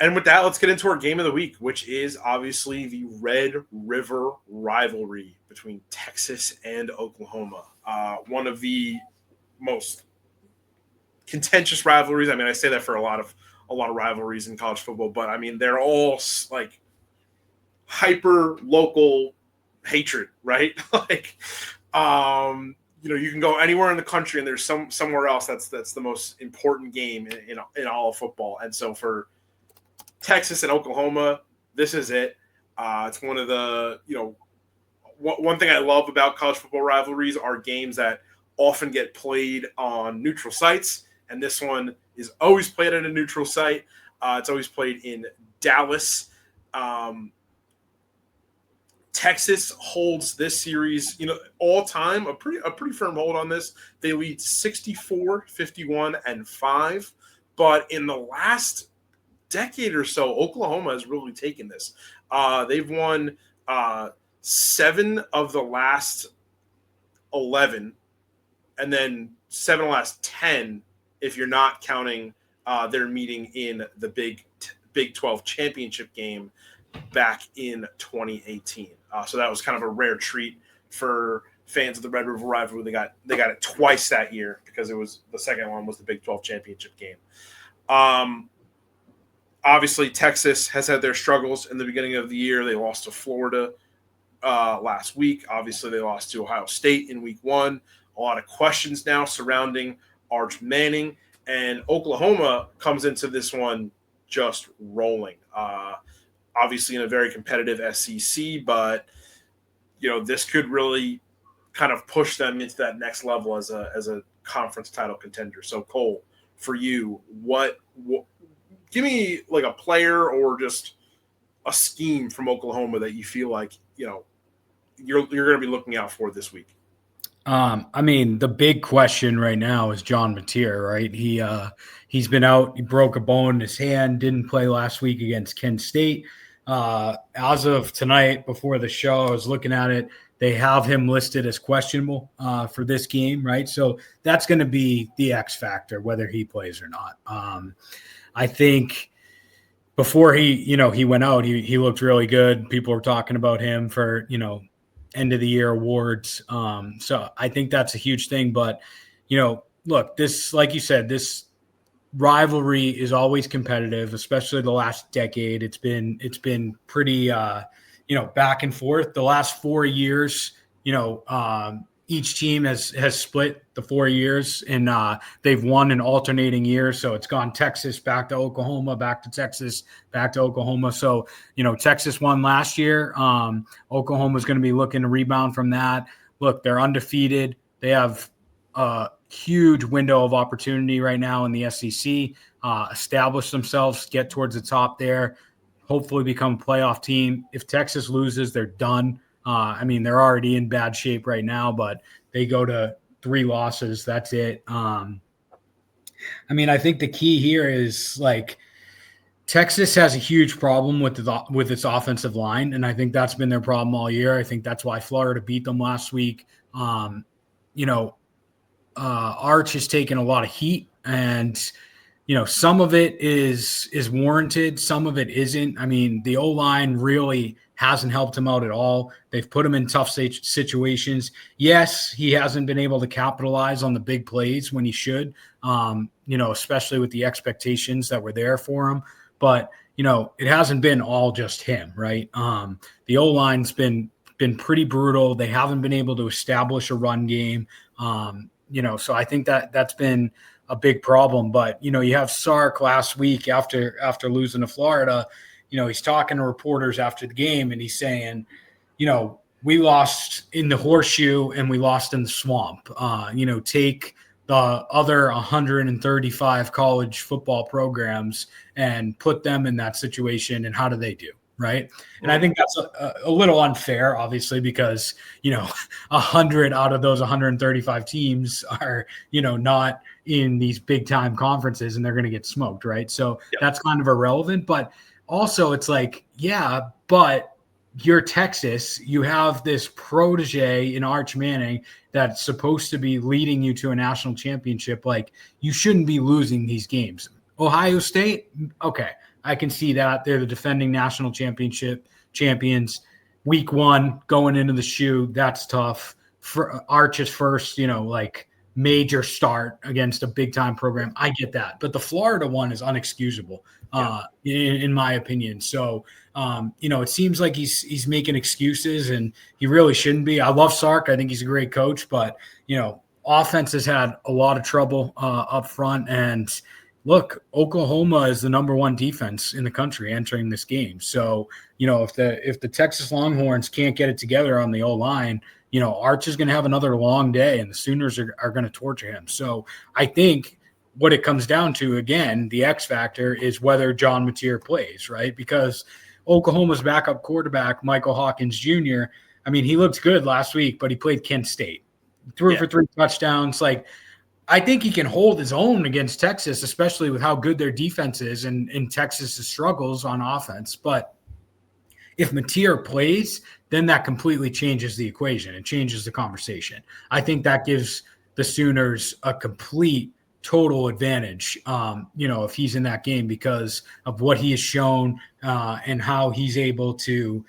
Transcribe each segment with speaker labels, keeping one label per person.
Speaker 1: And with that, let's get into our game of the week, which is obviously the Red River Rivalry between Texas and Oklahoma. One of the most contentious rivalries. I mean, I say that for a lot of rivalries in college football, but I mean, they're all like hyper local hatred, right? Like, you can go anywhere in the country and there's somewhere else that's the most important game in all of football. And so for Texas and Oklahoma, this is it. It's one of the, one thing I love about college football rivalries are games that often get played on neutral sites. And this one is always played at a neutral site. It's always played in Dallas. Texas holds this series, all time, a pretty firm hold on this. They lead 64, 51, and 5. But in the last decade or so, Oklahoma has really taken this. They've won 7 of the last 11, and then 7 of the last 10 if you're not counting their meeting in the Big 12 championship game back in 2018. So that was kind of a rare treat for fans of the Red River Rivalry. They got it twice that year because it was the second one was the Big 12 championship game. Obviously, Texas has had their struggles in the beginning of the year. They lost to Florida last week. Obviously, they lost to Ohio State in week 1. A lot of questions now surrounding Arch Manning. And Oklahoma comes into this one just rolling. Obviously, in a very competitive SEC, but this could really kind of push them into that next level as a conference title contender. So, Cole, for you, what give me like a player or just a scheme from Oklahoma that you feel like you're going to be looking out for this week.
Speaker 2: I mean, the big question right now is John Mateer, right? He's been out. He broke a bone in his hand. Didn't play last week against Kent State. As of tonight, before the show, I was looking at it. They have him listed as questionable for this game, right? So that's going to be the X factor, whether he plays or not. I think before he went out, he looked really good. People were talking about him for, end of the year awards. So I think that's a huge thing. But, look, this, like you said, this rivalry is always competitive, especially the last decade. It's been pretty, back and forth. The last 4 years, each team has split the 4 years, and they've won in alternating years. So it's gone Texas back to Oklahoma, back to Texas, back to Oklahoma. So, Texas won last year. Oklahoma's going to be looking to rebound from that. Look, they're undefeated. They have a huge window of opportunity right now in the SEC, establish themselves, get towards the top there, hopefully become a playoff team. If Texas loses, they're done. They're already in bad shape right now, but they go to 3 losses. That's it. I think the key here is Texas has a huge problem with its offensive line, and I think that's been their problem all year. I think that's why Florida beat them last week. Arch has taken a lot of heat, and some of it is warranted, some of it isn't. I mean, the O-line really hasn't helped him out at all. They've put him in tough situations. Yes, he hasn't been able to capitalize on the big plays when he should, especially with the expectations that were there for him. But, it hasn't been all just him, right? The O-line's been pretty brutal. They haven't been able to establish a run game. So I think that's been a big problem. But, you have Sark last week after losing to Florida. He's talking to reporters after the game, and he's saying, we lost in the horseshoe and we lost in the swamp. Take the other 135 college football programs and put them in that situation, and how do they do? Right. And I think that's a little unfair, obviously, because, 100 out of those 135 teams are, not in these big time conferences, and they're going to get smoked. Right. So That's kind of irrelevant. But also it's but you're Texas. You have this protege in Arch Manning that's supposed to be leading you to a national championship. You shouldn't be losing these games. Ohio State. Okay. I can see that. They're the defending national championship champions. Week 1 going into the shoe, that's tough. For Arch's first, like major start against a big time program. I get that. But the Florida one is unexcusable, in my opinion. So, it seems like he's making excuses, and he really shouldn't be. I love Sark. I think he's a great coach, but, offense has had a lot of trouble up front. And look, Oklahoma is the number 1 defense in the country entering this game. So, if the Texas Longhorns can't get it together on the O-line, Arch is going to have another long day, and the Sooners are going to torture him. So I think what it comes down to, again, the X factor is whether John Mateer plays, right? Because Oklahoma's backup quarterback, Michael Hawkins Jr., I mean, he looked good last week, but he played Kent State. Threw for 3 touchdowns. Like, I think he can hold his own against Texas, especially with how good their defense is and Texas's struggles on offense. But if Mateer plays, then that completely changes the equation. It changes the conversation. I think that gives the Sooners a complete, total advantage, if he's in that game, because of what he has shown and how he's able to,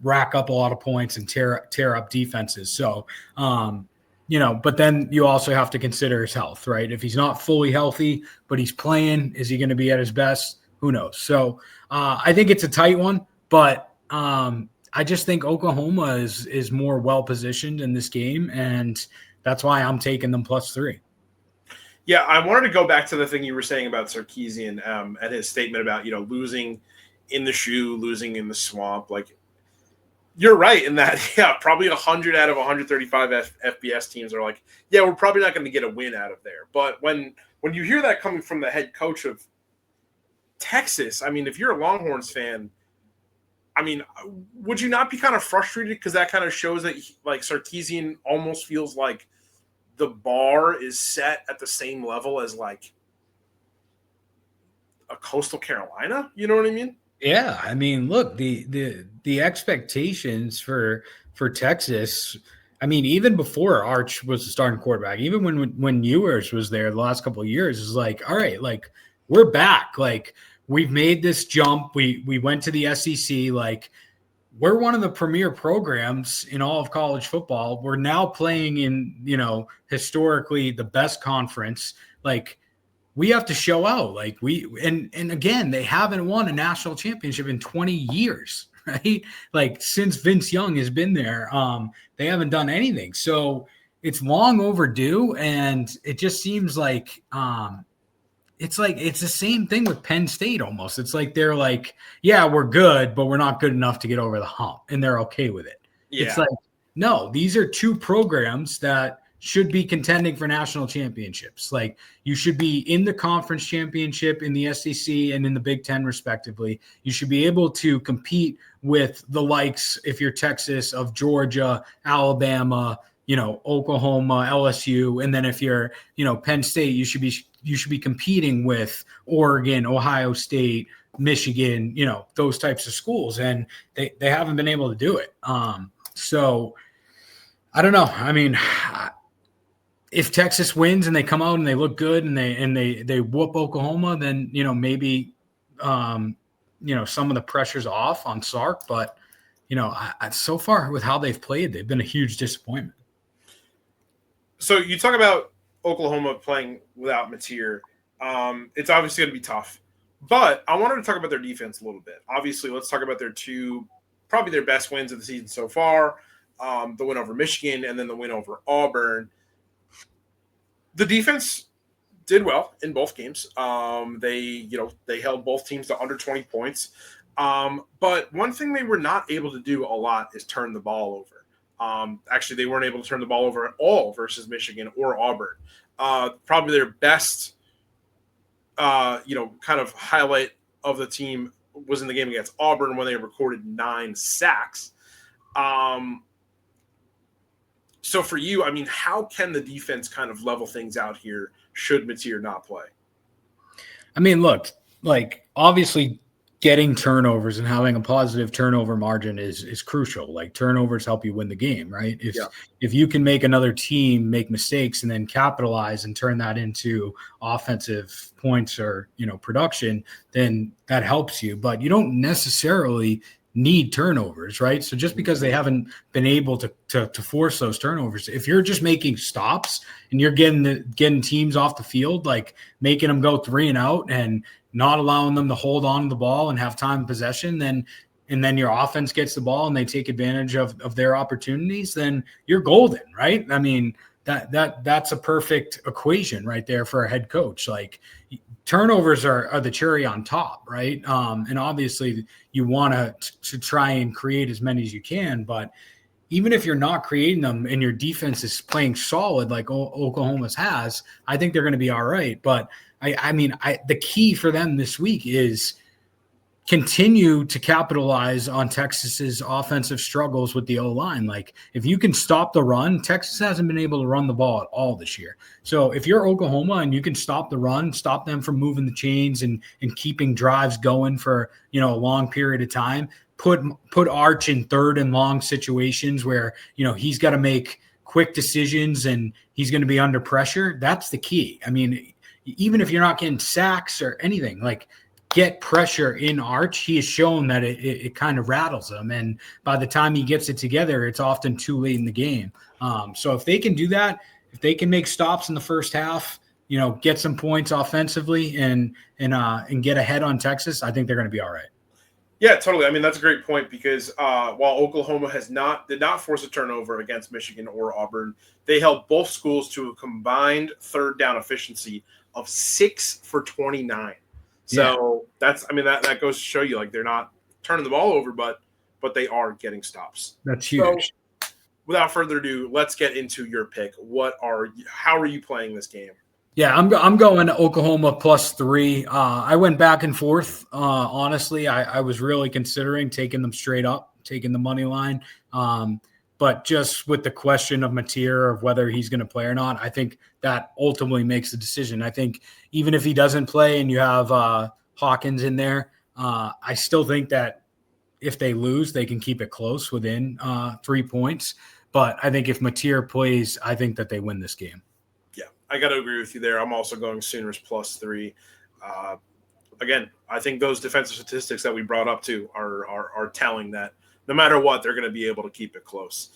Speaker 2: rack up a lot of points and tear up defenses. So, but then you also have to consider his health, right? If he's not fully healthy, but he's playing, is he going to be at his best? Who knows? So I think it's a tight one, but I just think Oklahoma is more well-positioned in this game, and that's why I'm taking them +3.
Speaker 1: Yeah, I wanted to go back to the thing you were saying about Sarkisian and his statement about, losing in the shoe, losing in the swamp. Like, you're right in that, probably 100 out of 135 FBS teams are like, yeah, we're probably not going to get a win out of there. But when you hear that coming from the head coach of Texas, I mean, if you're a Longhorns fan, I mean, would you not be kind of frustrated, because that kind of shows that, Sarkisian almost feels like the bar is set at the same level as, like, a Coastal Carolina? You know what I mean?
Speaker 2: Yeah, I mean, look, the expectations for Texas, I mean, even before Arch was the starting quarterback, even when Ewers was there the last couple of years, is like, all right, like, we're back. Like, we've made this jump. We went to the SEC. Like, we're one of the premier programs in all of college football. We're now playing in, historically the best conference. Like, we have to show out. Like, and again, they haven't won a national championship in 20 years, right? Like, since Vince Young has been there, they haven't done anything. So it's long overdue. And it just seems like, it's the same thing with Penn State almost. It's like they're like, yeah, we're good, but we're not good enough to get over the hump, and they're okay with it. Yeah. It's like, no, these are 2 programs that should be contending for national championships. Like, you should be in the conference championship in the SEC and in the Big Ten, respectively. You should be able to compete with the likes, if you're Texas, of Georgia, Alabama, Oklahoma, LSU. And then if you're, Penn State, you should be competing with Oregon, Ohio State, Michigan, those types of schools. And they haven't been able to do it. So I don't know. I mean, if Texas wins and they come out and they look good and they whoop Oklahoma, then, maybe, some of the pressure's off on Sark, but, so far with how they've played, they've been a huge disappointment.
Speaker 1: So you talk about Oklahoma playing without Mateer. It's obviously going to be tough, but I wanted to talk about their defense a little bit. Obviously, let's talk about probably their best wins of the season so far. The win over Michigan and then the win over Auburn. The defense did well in both games. They held both teams to under 20 points. But one thing they were not able to do a lot is turn the ball over. Actually, they weren't able to turn the ball over at all versus Michigan or Auburn. Probably their best, kind of highlight of the team was in the game against Auburn when they recorded 9 sacks. So for you, I mean, how can the defense kind of level things out here should Mateer not play?
Speaker 2: I mean, look, like, obviously getting turnovers and having a positive turnover margin is crucial. Like turnovers help you win the game, right? If you can make another team make mistakes and then capitalize and turn that into offensive points or production, then that helps you. But you don't necessarily need turnovers, right? So just because they haven't been able to force those turnovers, if you're just making stops and you're getting teams off the field, like making them go 3 and out and not allowing them to hold on to the ball and have time possession, and then your offense gets the ball and they take advantage of their opportunities, then you're golden, right? I mean, that's a perfect equation right there for a head coach. Like turnovers are the cherry on top, right? And obviously you want to try and create as many as you can, but even if you're not creating them and your defense is playing solid like Oklahoma's has, I think they're going to be all right. But the key for them this week is continue to capitalize on Texas's offensive struggles with the O-line. Like if you can stop the run, Texas hasn't been able to run the ball at all this year. So if you're Oklahoma and you can stop the run, stop them from moving the chains and keeping drives going for, a long period of time, put Arch in third and long situations where, he's got to make quick decisions and he's going to be under pressure. That's the key. I mean, even if you're not getting sacks or anything, like get pressure in Arch. He has shown that it kind of rattles him. And by the time he gets it together, it's often too late in the game. So if they can do that, if they can make stops in the first half, get some points offensively and get ahead on Texas, I think they're going to be all right.
Speaker 1: Yeah, totally. I mean, that's a great point because while Oklahoma did not force a turnover against Michigan or Auburn, they held both schools to a combined third down efficiency of 6 for 29. So that goes to show you, like, they're not turning the ball over, but they are getting stops.
Speaker 2: That's huge.
Speaker 1: So, without further ado, let's get into your pick. How are you playing this game?
Speaker 2: Yeah, I'm going to Oklahoma +3. I went back and forth. Honestly, I was really considering taking them straight up, taking the money line. But just with the question of Mateer, of whether he's going to play or not, I think that ultimately makes the decision. I think even if he doesn't play and you have Hawkins in there, I still think that if they lose, they can keep it close within 3 points. But I think if Mateer plays, I think that they win this game.
Speaker 1: Yeah, I got to agree with you there. I'm also going Sooners +3. Again, I think those defensive statistics that we brought up too are telling that no matter what, they're going to be able to keep it close.